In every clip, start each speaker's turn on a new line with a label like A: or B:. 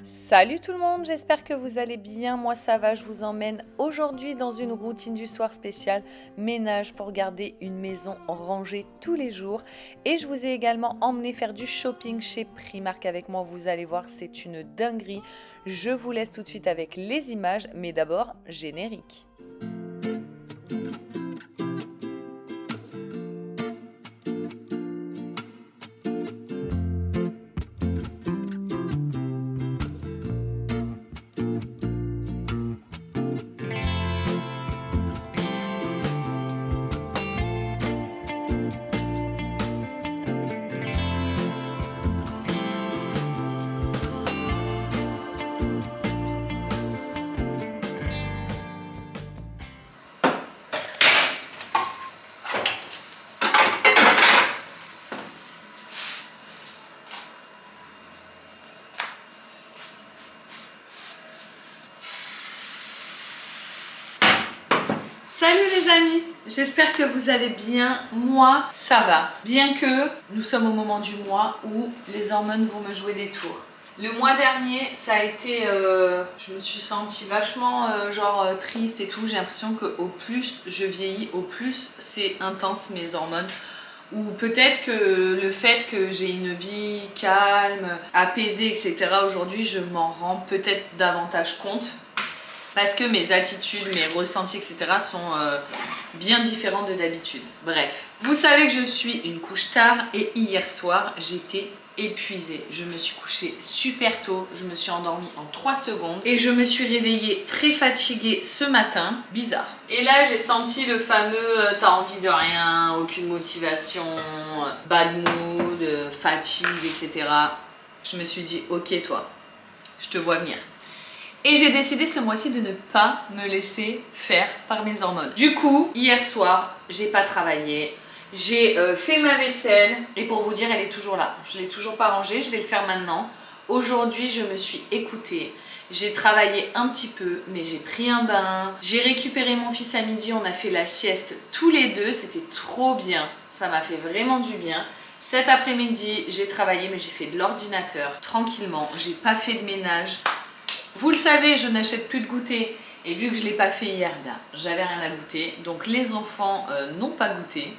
A: Salut tout le monde, j'espère que vous allez bien, moi ça va, je vous emmène aujourd'hui dans une routine du soir spéciale ménage pour garder une maison rangée tous les jours et je vous ai également emmené faire du shopping chez Primark avec moi, vous allez voir c'est une dinguerie, je vous laisse tout de suite avec les images mais d'abord générique. Salut les amis, j'espère que vous allez bien, moi ça va. Bien que nous sommes au moment du mois où les hormones vont me jouer des tours. Le mois dernier ça a été, je me suis sentie vachement triste et tout. J'ai l'impression qu'au plus je vieillis, au plus c'est intense mes hormones. Ou peut-être que le fait que j'ai une vie calme, apaisée, etc. aujourd'hui je m'en rends peut-être davantage compte. Parce que mes attitudes, mes ressentis, etc. sont bien différents de d'habitude. Bref. Vous savez que je suis une couche tard et hier soir, j'étais épuisée. Je me suis couchée super tôt, je me suis endormie en 3 secondes et je me suis réveillée très fatiguée ce matin. Bizarre. Et là, j'ai senti le fameux t'as envie de rien, aucune motivation, bad mood, fatigue, etc. Je me suis dit, ok toi, je te vois venir. Et j'ai décidé ce mois-ci de ne pas me laisser faire par mes hormones. Du coup, hier soir, j'ai pas travaillé. J'ai fait ma vaisselle. Et pour vous dire, elle est toujours là. Je l'ai toujours pas rangée, je vais le faire maintenant. Aujourd'hui, je me suis écoutée. J'ai travaillé un petit peu, mais j'ai pris un bain. J'ai récupéré mon fils à midi, on a fait la sieste tous les deux. C'était trop bien. Ça m'a fait vraiment du bien. Cet après-midi, j'ai travaillé, mais j'ai fait de l'ordinateur tranquillement. J'ai pas fait de ménage. Vous le savez, je n'achète plus de goûter et vu que je ne l'ai pas fait hier, j'avais rien à goûter. Donc les enfants n'ont pas goûté.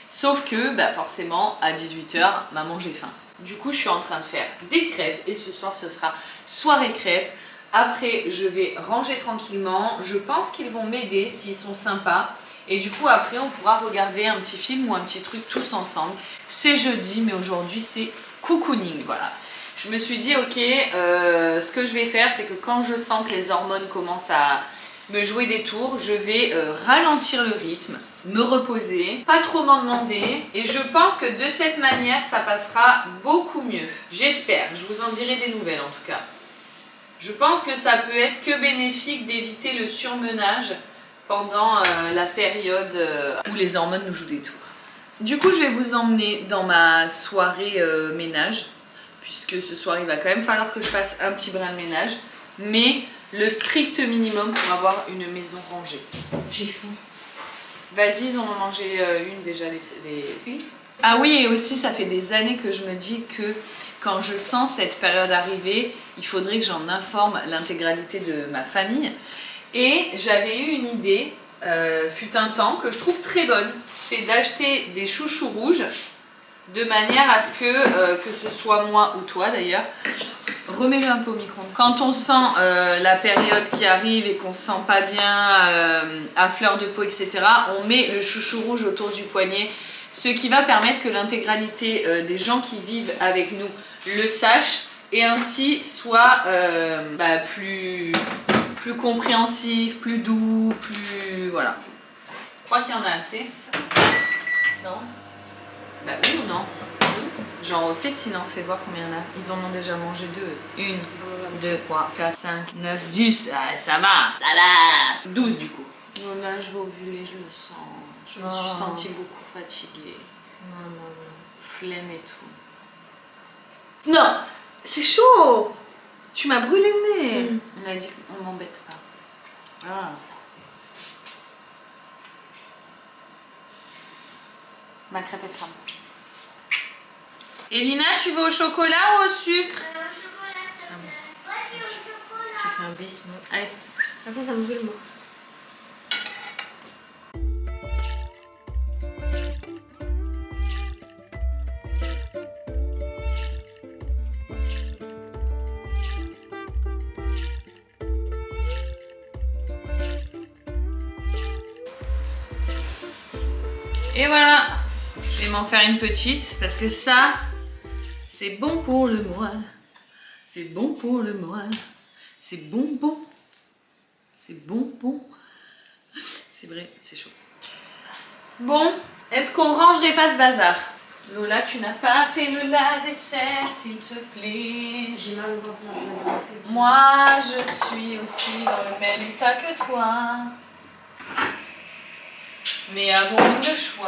A: Sauf que forcément, à 18 h, maman, j'ai faim. Du coup, je suis en train de faire des crêpes et ce soir, ce sera soirée crêpes. Après, je vais ranger tranquillement. Je pense qu'ils vont m'aider s'ils sont sympas. Et du coup, après, on pourra regarder un petit film ou un petit truc tous ensemble. C'est jeudi, mais aujourd'hui, c'est cocooning, voilà. Je me suis dit, ok, ce que je vais faire, c'est que quand je sens que les hormones commencent à me jouer des tours, je vais ralentir le rythme, me reposer, pas trop m'en demander. Et je pense que de cette manière, ça passera beaucoup mieux. J'espère, je vous en dirai des nouvelles en tout cas. Je pense que ça peut être que bénéfique d'éviter le surmenage pendant la période où les hormones nous jouent des tours. Du coup, je vais vous emmener dans ma soirée ménage. Puisque ce soir il va quand même falloir que je fasse un petit brin de ménage, mais le strict minimum pour avoir une maison rangée. J'ai faim. Vas-y, ils en ont mangé une déjà les... Ah oui, et aussi ça fait des années que je me dis que quand je sens cette période arriver, il faudrait que j'en informe l'intégralité de ma famille. Et j'avais eu une idée, fut un temps, que je trouve très bonne, c'est d'acheter des chouchous rouges de manière à ce que ce soit moi ou toi d'ailleurs, remets-le un peu au micro-ondes. Quand on sent la période qui arrive et qu'on se sent pas bien, à fleur de peau, etc., on met le chouchou rouge autour du poignet, ce qui va permettre que l'intégralité des gens qui vivent avec nous le sachent et ainsi soit plus compréhensif, plus doux, plus... voilà. Je crois qu'il y en a assez. Non ? Bah oui ou non? J'en refais sinon, fais voir combien il y en a. Ils en ont déjà mangé 2. 1, 2, 3, 4, 5, 9, 10. Ah, ça va, ça va. 12 du coup. Oh là, je vais ovuler, je le sens. Je me suis sentie beaucoup fatiguée. Flemme et tout. Non, c'est chaud. Tu m'as brûlé le nez. On a dit qu'on m'embête pas. Ah. Ma crêpe est crame. Elina, tu veux au chocolat ou au sucre?
B: Chocolat. fait un baissement.
A: Allez.
B: Attends, ça me brûle moi.
A: Et voilà, je vais m'en faire une petite parce que ça, c'est bon pour le moral. C'est bon pour le moral. C'est bonbon. C'est bonbon. C'est vrai, c'est chaud. Bon, est-ce qu'on rangerait pas ce bazar? Lola, tu n'as pas fait le lave-vaisselle, s'il te plaît.
B: J'ai mal au ventre, je viens de rentrer.
A: Moi, je suis aussi dans le même état que toi. Mais avons-nous le choix?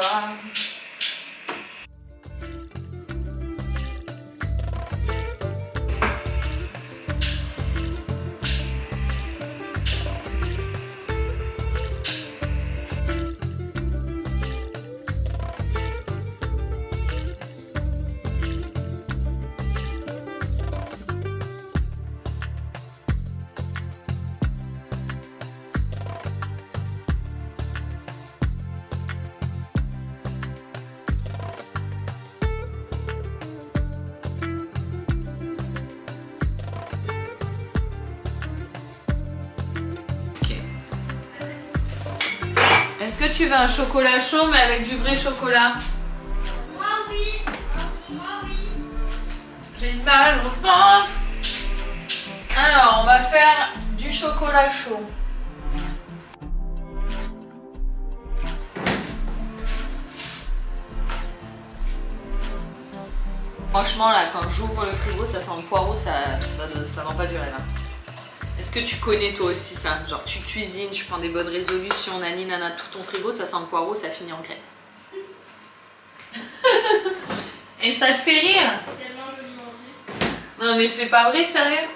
A: Est-ce que tu veux un chocolat chaud mais avec du vrai chocolat?
B: Moi oui. Moi oui.
A: J'ai mal au ventre. Alors, on va faire du chocolat chaud. Franchement, là, quand j'ouvre le frigo, ça sent le poireau, ça vend pas du rêve. Hein. Est-ce que tu connais toi aussi ça? Genre, tu cuisines, tu prends des bonnes résolutions, nani nana, tout ton frigo, ça sent le poireau, ça finit en crêpe. Et ça te fait rire?
B: Tellement joli manger.
A: Non, mais c'est pas vrai, sérieux?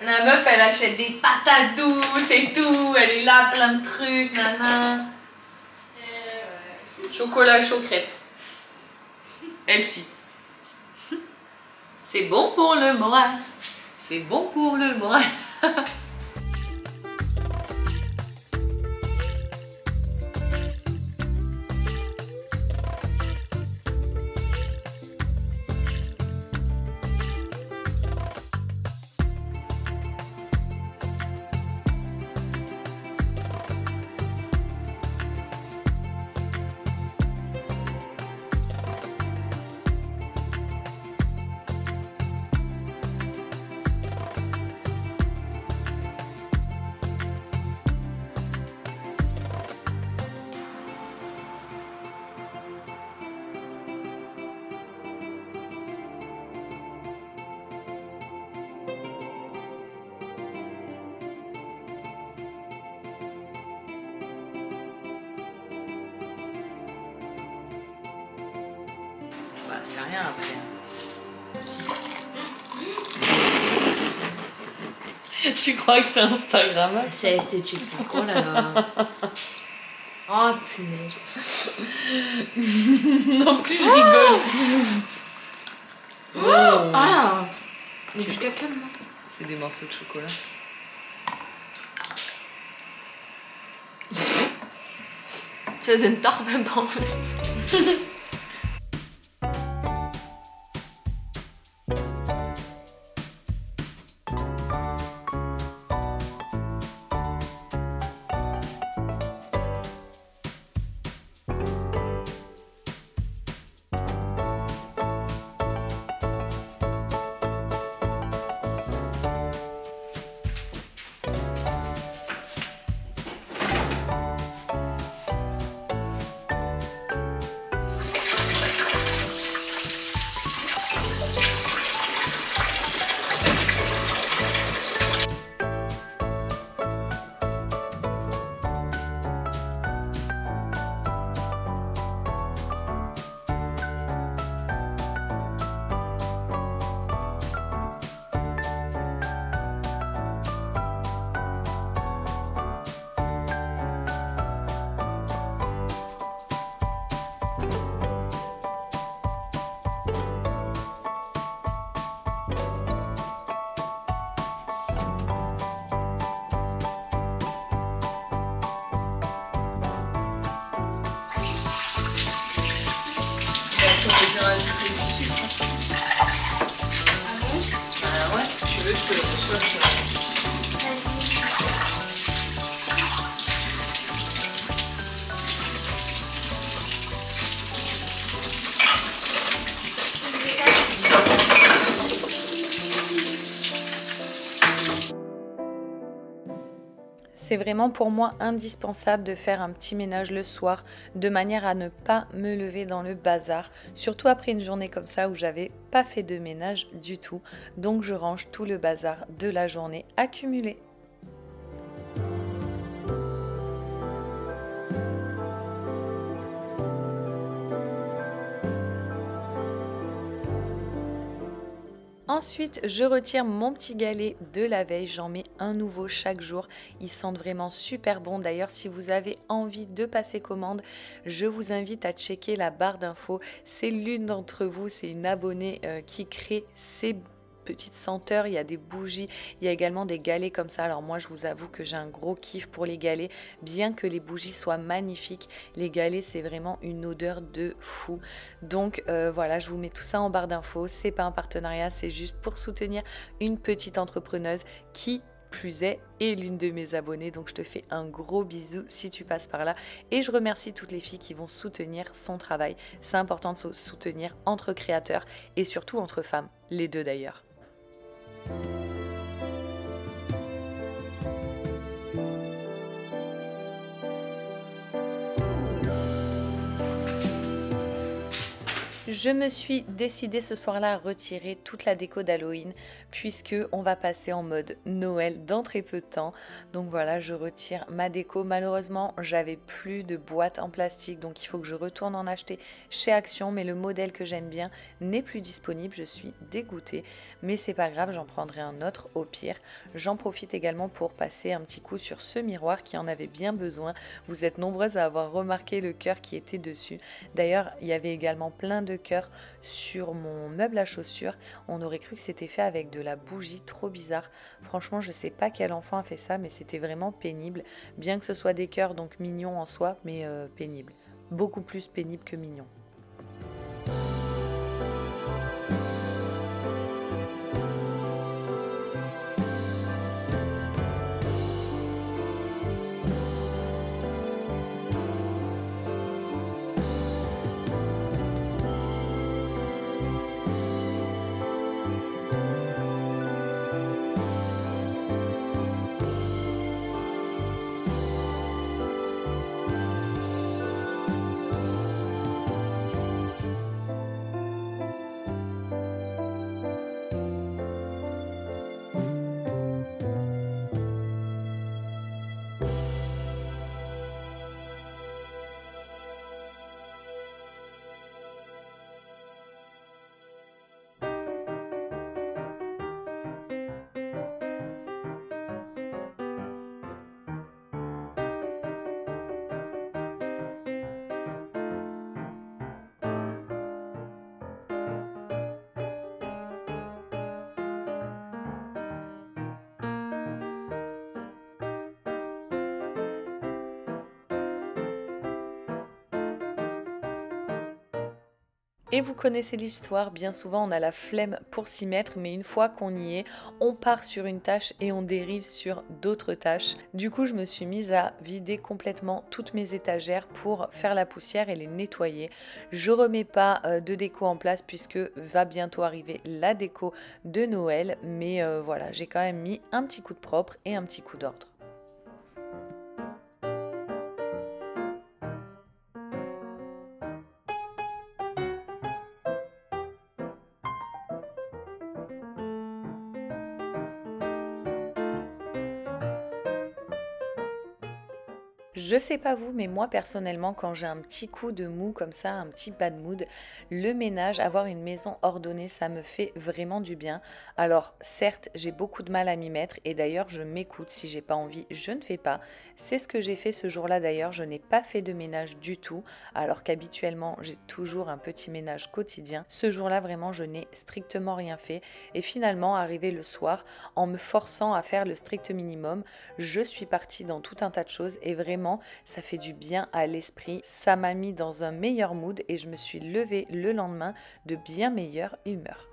A: La meuf, elle achète des patates douces et tout, elle est là, plein de trucs, nana.
B: Ouais.
A: Chocolat chaud crêpe. Elle-ci. C'est bon pour le moral. C'est bon pour le moral. Bah, c'est rien après. Tu crois que c'est Instagram?
B: C'est esthétique ça. Oh là là. Oh punaise.
A: Non plus je rigole.
B: Oh. Ah. Mais du caca moi.
A: C'est des morceaux de chocolat.
B: Ça donne tort même pas en fait.
A: t'aurais dû rajouter du sucre.
B: Ah bon?
A: Ouais, si tu veux, je te le réchauffe.
C: C'est vraiment pour moi indispensable de faire un petit ménage le soir de manière à ne pas me lever dans le bazar, surtout après une journée comme ça où j'avais pas fait de ménage du tout. Donc je range tout le bazar de la journée accumulé. Ensuite, je retire mon petit galet de la veille, j'en mets un nouveau chaque jour. Ils sentent vraiment super bon. D'ailleurs, si vous avez envie de passer commande, je vous invite à checker la barre d'infos. C'est l'une d'entre vous, c'est une abonnée qui crée ces petites senteurs. Il y a des bougies, il y a également des galets comme ça. Alors moi, je vous avoue que j'ai un gros kiff pour les galets, bien que les bougies soient magnifiques. Les galets, c'est vraiment une odeur de fou. Donc voilà, je vous mets tout ça en barre d'infos. C'est pas un partenariat, c'est juste pour soutenir une petite entrepreneuse qui plus est l'une de mes abonnées. Donc je te fais un gros bisou si tu passes par là, et je remercie toutes les filles qui vont soutenir son travail. C'est important de se soutenir entre créateurs et surtout entre femmes, les deux d'ailleurs. Je me suis décidée ce soir-là à retirer toute la déco d'Halloween puisque on va passer en mode Noël dans très peu de temps. Donc voilà, je retire ma déco. Malheureusement, j'avais plus de boîtes en plastique, donc il faut que je retourne en acheter chez Action, mais le modèle que j'aime bien n'est plus disponible. Je suis dégoûtée, mais c'est pas grave, j'en prendrai un autre au pire. J'en profite également pour passer un petit coup sur ce miroir qui en avait bien besoin. Vous êtes nombreuses à avoir remarqué le cœur qui était dessus. D'ailleurs, il y avait également plein de cœur sur mon meuble à chaussures. On aurait cru que c'était fait avec de la bougie, trop bizarre. Franchement, je sais pas quel enfant a fait ça, mais c'était vraiment pénible. Bien que ce soit des cœurs, donc mignons en soi, mais pénible. Beaucoup plus pénible que mignon. Et vous connaissez l'histoire, bien souvent on a la flemme pour s'y mettre, mais une fois qu'on y est, on part sur une tâche et on dérive sur d'autres tâches. Du coup, je me suis mise à vider complètement toutes mes étagères pour faire la poussière et les nettoyer. Je remets pas de déco en place puisque va bientôt arriver la déco de Noël, mais voilà, j'ai quand même mis un petit coup de propre et un petit coup d'ordre. Je sais pas vous, mais moi personnellement, quand j'ai un petit coup de mou comme ça, un petit bad mood, le ménage, avoir une maison ordonnée, ça me fait vraiment du bien. Alors certes, j'ai beaucoup de mal à m'y mettre et d'ailleurs je m'écoute, si j'ai pas envie, je ne fais pas. C'est ce que j'ai fait ce jour-là d'ailleurs, je n'ai pas fait de ménage du tout, alors qu'habituellement j'ai toujours un petit ménage quotidien. Ce jour-là vraiment je n'ai strictement rien fait et finalement arrivé le soir, en me forçant à faire le strict minimum, je suis partie dans tout un tas de choses et vraiment vraiment, ça fait du bien à l'esprit. Ça m'a mis dans un meilleur mood et je me suis levée le lendemain de bien meilleure humeur.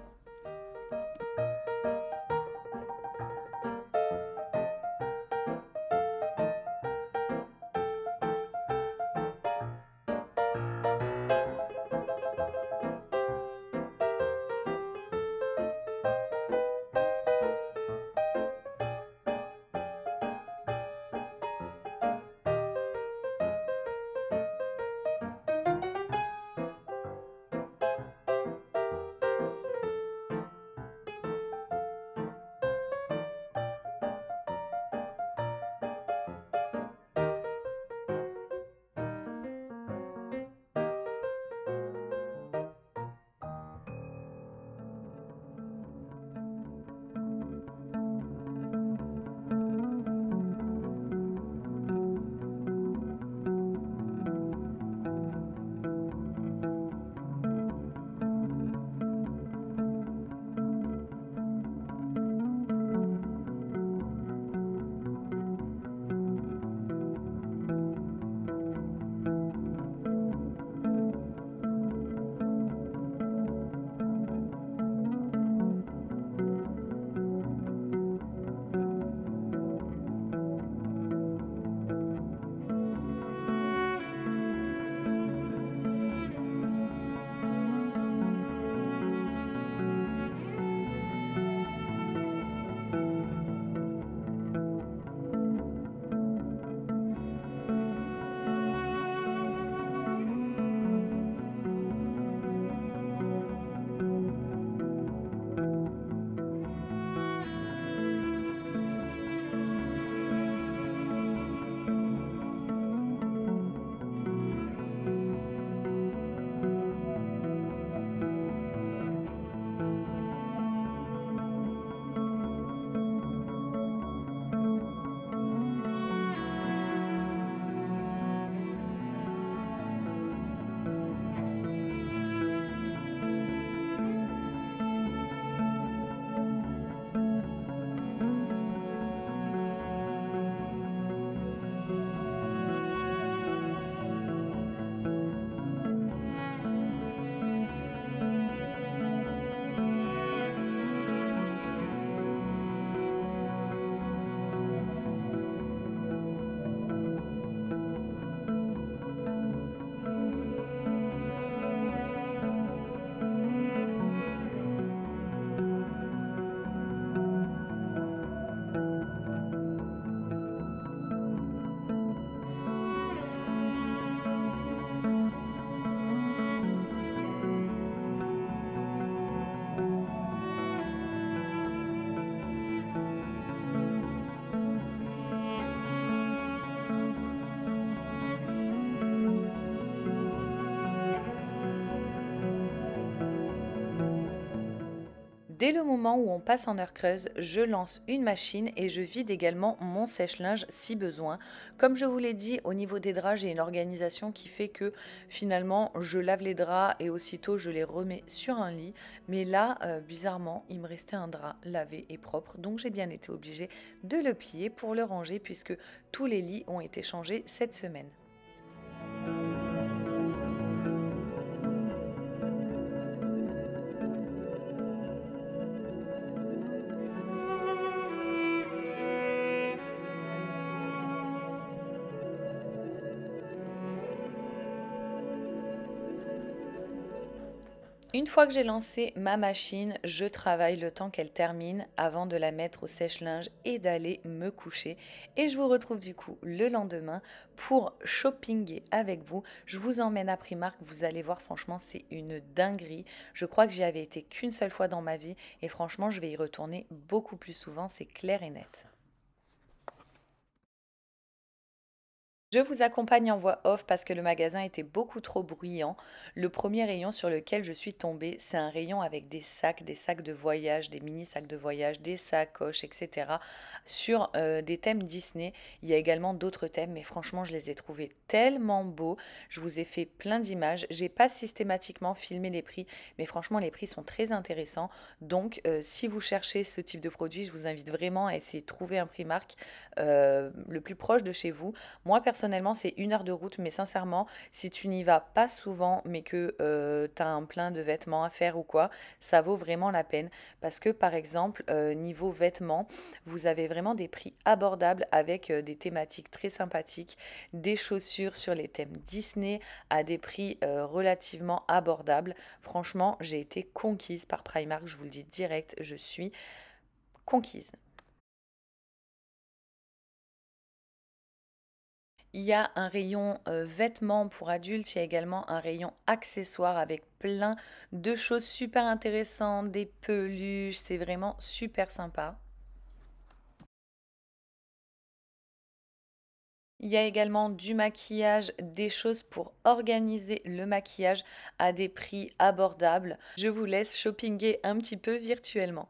C: Dès le moment où on passe en heure creuse, je lance une machine et je vide également mon sèche-linge si besoin. Comme je vous l'ai dit, au niveau des draps, j'ai une organisation qui fait que finalement, je lave les draps et aussitôt je les remets sur un lit. Mais là, bizarrement, il me restait un drap lavé et propre, donc j'ai bien été obligée de le plier pour le ranger puisque tous les lits ont été changés cette semaine. Une fois que j'ai lancé ma machine, je travaille le temps qu'elle termine avant de la mettre au sèche-linge et d'aller me coucher. Et je vous retrouve du coup le lendemain pour shoppinguer avec vous. Je vous emmène à Primark, vous allez voir, franchement, c'est une dinguerie. Je crois que j'y avais été qu'une seule fois dans ma vie et franchement, je vais y retourner beaucoup plus souvent, c'est clair et net. Je vous accompagne en voix off parce que le magasin était beaucoup trop bruyant. Le premier rayon sur lequel je suis tombée, c'est un rayon avec des sacs de voyage, des mini sacs de voyage, des sacoches, etc. Sur des thèmes Disney. Il y a également d'autres thèmes, mais franchement, je les ai trouvés tellement beaux. Je vous ai fait plein d'images. J'ai pas systématiquement filmé les prix, mais franchement, les prix sont très intéressants. Donc, si vous cherchez ce type de produit, je vous invite vraiment à essayer de trouver un Primark le plus proche de chez vous. Moi, personnellement, personnellement, c'est 1 heure de route, mais sincèrement, si tu n'y vas pas souvent, mais que tu as un plein de vêtements à faire ou quoi, ça vaut vraiment la peine. Parce que par exemple, niveau vêtements, vous avez vraiment des prix abordables avec des thématiques très sympathiques, des chaussures sur les thèmes Disney à des prix relativement abordables. Franchement, j'ai été conquise par Primark, je vous le dis direct, je suis conquise. Il y a un rayon vêtements pour adultes, il y a également un rayon accessoires avec plein de choses super intéressantes, des peluches, c'est vraiment super sympa. Il y a également du maquillage, des choses pour organiser le maquillage à des prix abordables. Je vous laisse shoppinguer un petit peu virtuellement.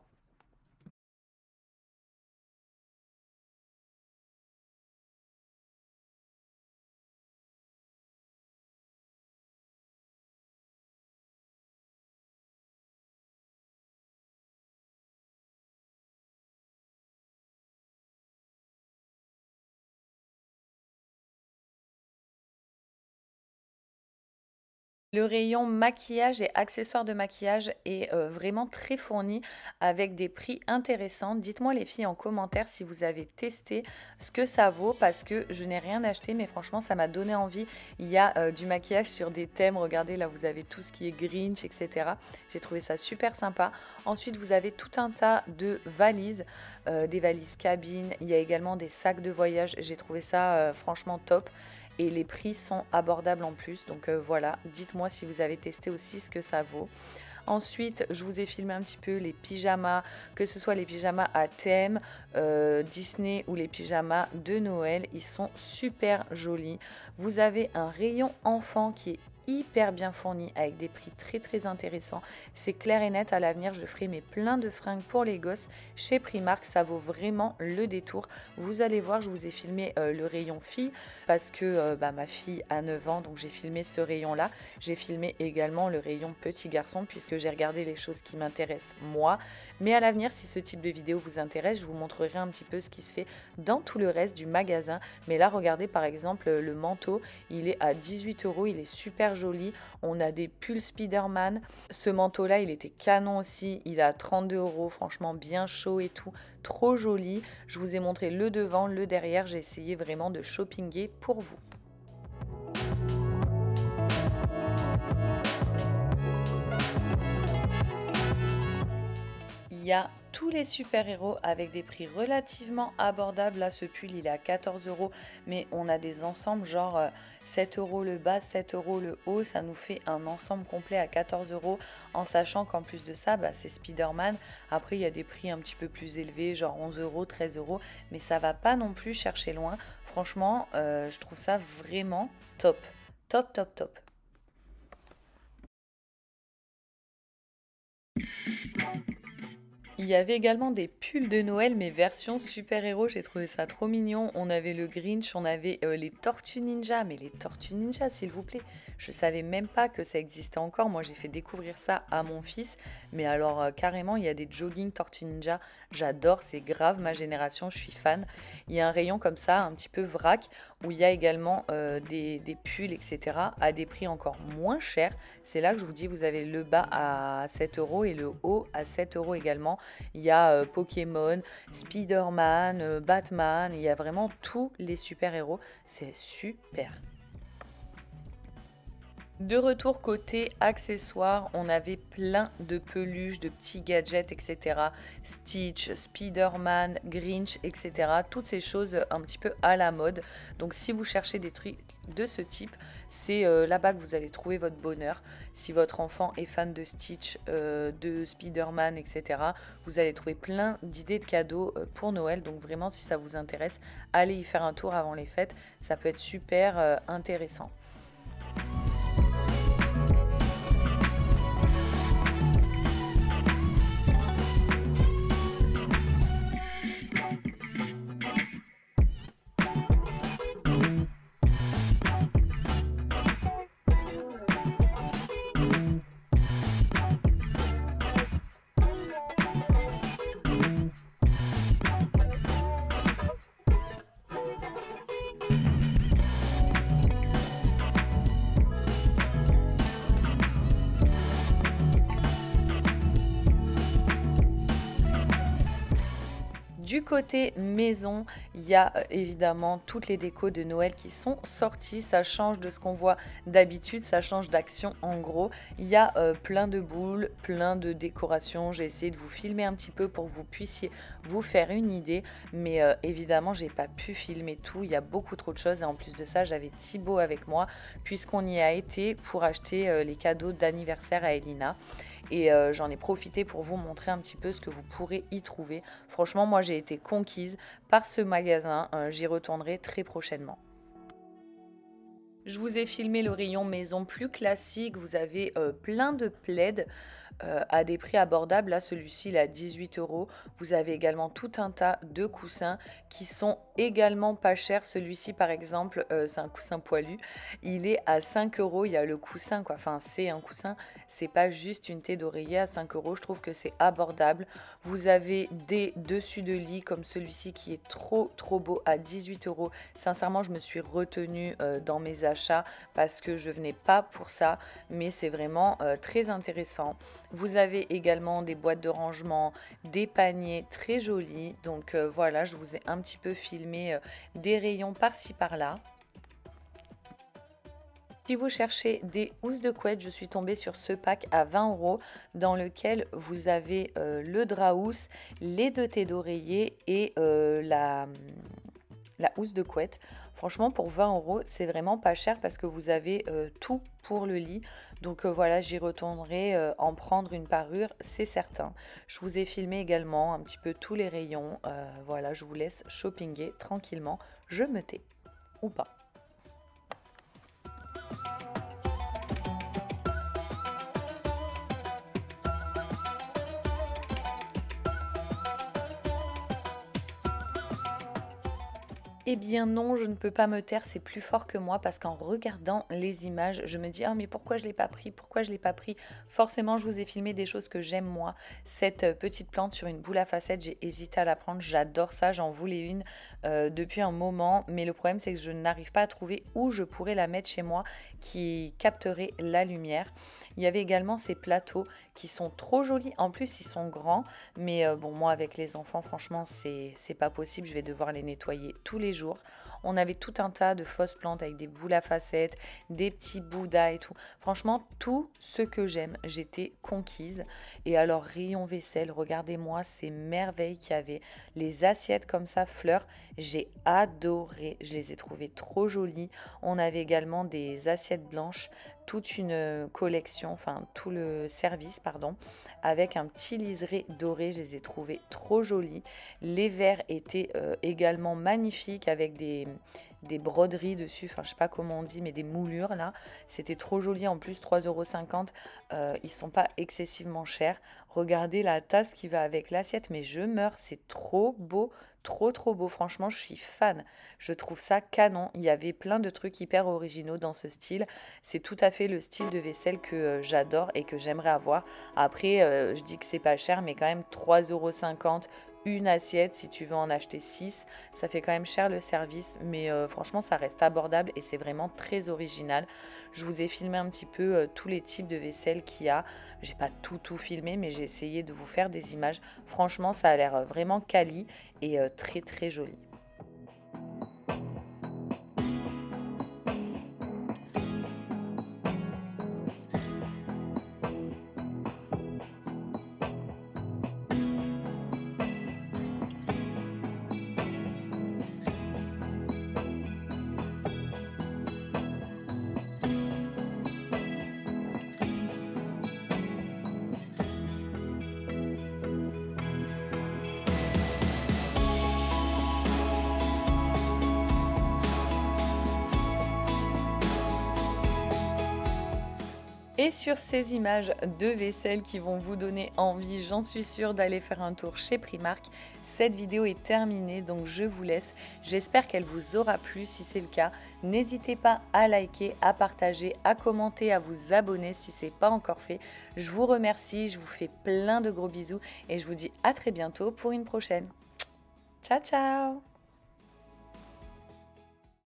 C: Le rayon maquillage et accessoires de maquillage est vraiment très fourni avec des prix intéressants. Dites-moi les filles en commentaire si vous avez testé ce que ça vaut parce que je n'ai rien acheté mais franchement ça m'a donné envie. Il y a du maquillage sur des thèmes, regardez là vous avez tout ce qui est Grinch etc. J'ai trouvé ça super sympa. Ensuite vous avez tout un tas de valises, des valises cabines, il y a également des sacs de voyage. J'ai trouvé ça franchement top. Et les prix sont abordables en plus. Donc voilà, dites-moi si vous avez testé aussi ce que ça vaut. Ensuite, je vous ai filmé un petit peu les pyjamas, que ce soit les pyjamas à thème, Disney ou les pyjamas de Noël. Ils sont super jolis. Vous avez un rayon enfant qui est hyper bien fourni avec des prix très intéressants. C'est clair et net, à l'avenir je ferai mes plein de fringues pour les gosses chez Primark, ça vaut vraiment le détour. Vous allez voir, je vous ai filmé le rayon fille parce que ma fille a 9 ans donc j'ai filmé ce rayon là. J'ai filmé également le rayon petit garçon puisque j'ai regardé les choses qui m'intéressent moi. Mais à l'avenir, si ce type de vidéo vous intéresse, je vous montrerai un petit peu ce qui se fait dans tout le reste du magasin. Mais là regardez par exemple le manteau, il est à 18 €, il est super joli. On a des pulls Spider-Man. Ce manteau là il était canon aussi, il est à 32 €, franchement bien chaud et tout, trop joli. Je vous ai montré le devant, le derrière, j'ai essayé vraiment de shoppinguer pour vous. Il y a tous les super-héros avec des prix relativement abordables. Là, ce pull, il est à 14 €, mais on a des ensembles genre 7 € le bas, 7 € le haut. Ça nous fait un ensemble complet à 14 €, en sachant qu'en plus de ça, c'est Spider-Man. Après, il y a des prix un petit peu plus élevés, genre 11 €, 13 €, mais ça va pas non plus chercher loin. Franchement, je trouve ça vraiment top. Top, top, top. Il y avait également des pulls de Noël, mais version super-héros, j'ai trouvé ça trop mignon. On avait le Grinch, on avait les Tortues Ninja, mais les Tortues Ninja s'il vous plaît. Je savais même pas que ça existait encore, moi j'ai fait découvrir ça à mon fils. Mais alors carrément, il y a des jogging Tortues Ninja, j'adore, c'est grave ma génération, je suis fan. Il y a un rayon comme ça, un petit peu vrac, où il y a également des pulls, etc. à des prix encore moins chers. C'est là que je vous dis, vous avez le bas à 7 € et le haut à 7 € également. Il y a Pokémon, Spider-Man, Batman, il y a vraiment tous les super-héros, c'est super. De retour côté accessoires, on avait plein de peluches, de petits gadgets, etc. Stitch, Spider-Man, Grinch, etc. Toutes ces choses un petit peu à la mode. Donc si vous cherchez des trucs de ce type, c'est là-bas que vous allez trouver votre bonheur. Si votre enfant est fan de Stitch, de Spider-Man, etc., vous allez trouver plein d'idées de cadeaux pour Noël. Donc vraiment, si ça vous intéresse, allez y faire un tour avant les fêtes. Ça peut être super intéressant. Du côté maison, il y a évidemment toutes les décos de Noël qui sont sorties. Ça change de ce qu'on voit d'habitude, ça change d'action en gros. Il y a plein de boules, plein de décorations. J'ai essayé de vous filmer un petit peu pour que vous puissiez vous faire une idée. Mais évidemment, j'ai pas pu filmer tout. Il y a beaucoup trop de choses. Et en plus de ça, j'avais Thibaut avec moi puisqu'on y a été pour acheter les cadeaux d'anniversaire à Elina. Et j'en ai profité pour vous montrer un petit peu ce que vous pourrez y trouver. Franchement, moi j'ai été conquise par ce magasin, j'y retournerai très prochainement. Je vous ai filmé le rayon maison plus classique, vous avez plein de plaids à des prix abordables. Là, celui-ci, il est à 18 €. Vous avez également tout un tas de coussins qui sont également pas chers. Celui-ci, par exemple, c'est un coussin poilu. Il est à 5 €. Il y a le coussin, quoi. Enfin, c'est un coussin. C'est pas juste une tête d'oreiller à 5 €. Je trouve que c'est abordable. Vous avez des dessus de lit comme celui-ci qui est trop beau à 18 €. Sincèrement, je me suis retenue dans mes achats parce que je venais pas pour ça. Mais c'est vraiment très intéressant. Vous avez également des boîtes de rangement, des paniers très jolis. Donc voilà, je vous ai un petit peu filmé des rayons par-ci par-là. Si vous cherchez des housses de couette, je suis tombée sur ce pack à 20 € dans lequel vous avez le drap housse, les 2 têtes d'oreiller et la housse de couette. Franchement, pour 20 €, c'est vraiment pas cher parce que vous avez tout pour le lit. Donc voilà, j'y retournerai en prendre une parure, c'est certain. Je vous ai filmé également un petit peu tous les rayons. Voilà, je vous laisse shoppinguer tranquillement. Je me tais. Ou pas. Eh bien non, je ne peux pas me taire, c'est plus fort que moi parce qu'en regardant les images, je me dis « Ah mais pourquoi je ne l'ai pas pris? Pourquoi je ne l'ai pas pris ?» Forcément, je vous ai filmé des choses que j'aime moi. Cette petite plante sur une boule à facettes, j'ai hésité à la prendre, j'adore ça, j'en voulais une depuis un moment. Mais le problème, c'est que je n'arrive pas à trouver où je pourrais la mettre chez moi qui capterait la lumière. Il y avait également ces plateaux qui sont trop jolis. En plus, ils sont grands. Mais bon, moi, avec les enfants, franchement, c'est pas possible. Je vais devoir les nettoyer tous les jours. On avait tout un tas de fausses plantes avec des boules à facettes, des petits bouddhas et tout. Franchement, tout ce que j'aime, j'étais conquise. Et alors, rayon vaisselle, regardez-moi ces merveilles qu'il y avait. Les assiettes comme ça, fleurs, j'ai adoré. Je les ai trouvées trop jolies. On avait également des assiettes blanches, toute une collection, enfin tout le service, pardon, avec un petit liseré doré. Je les ai trouvées trop jolies. Les verres étaient également magnifiques avec des broderies dessus, enfin je sais pas comment on dit, mais des moulures là. C'était trop joli, en plus 3,50 €. Ils sont pas excessivement chers. Regardez la tasse qui va avec l'assiette, mais je meurs, c'est trop beau. Trop beau, franchement je suis fan, je trouve ça canon. Il y avait plein de trucs hyper originaux dans ce style, c'est tout à fait le style de vaisselle que j'adore et que j'aimerais avoir. Après je dis que c'est pas cher, mais quand même 3,50 € une assiette, si tu veux en acheter 6, ça fait quand même cher le service, mais franchement ça reste abordable et c'est vraiment très original. Je vous ai filmé un petit peu tous les types de vaisselle qu'il y a. J'ai pas tout filmé, mais j'ai essayé de vous faire des images. Franchement ça a l'air vraiment quali et très joli. Et sur ces images de vaisselle qui vont vous donner envie, j'en suis sûre, d'aller faire un tour chez Primark, cette vidéo est terminée, donc je vous laisse. J'espère qu'elle vous aura plu. Si c'est le cas, n'hésitez pas à liker, à partager, à commenter, à vous abonner si ce n'est pas encore fait. Je vous remercie, je vous fais plein de gros bisous et je vous dis à très bientôt pour une prochaine. Ciao ciao!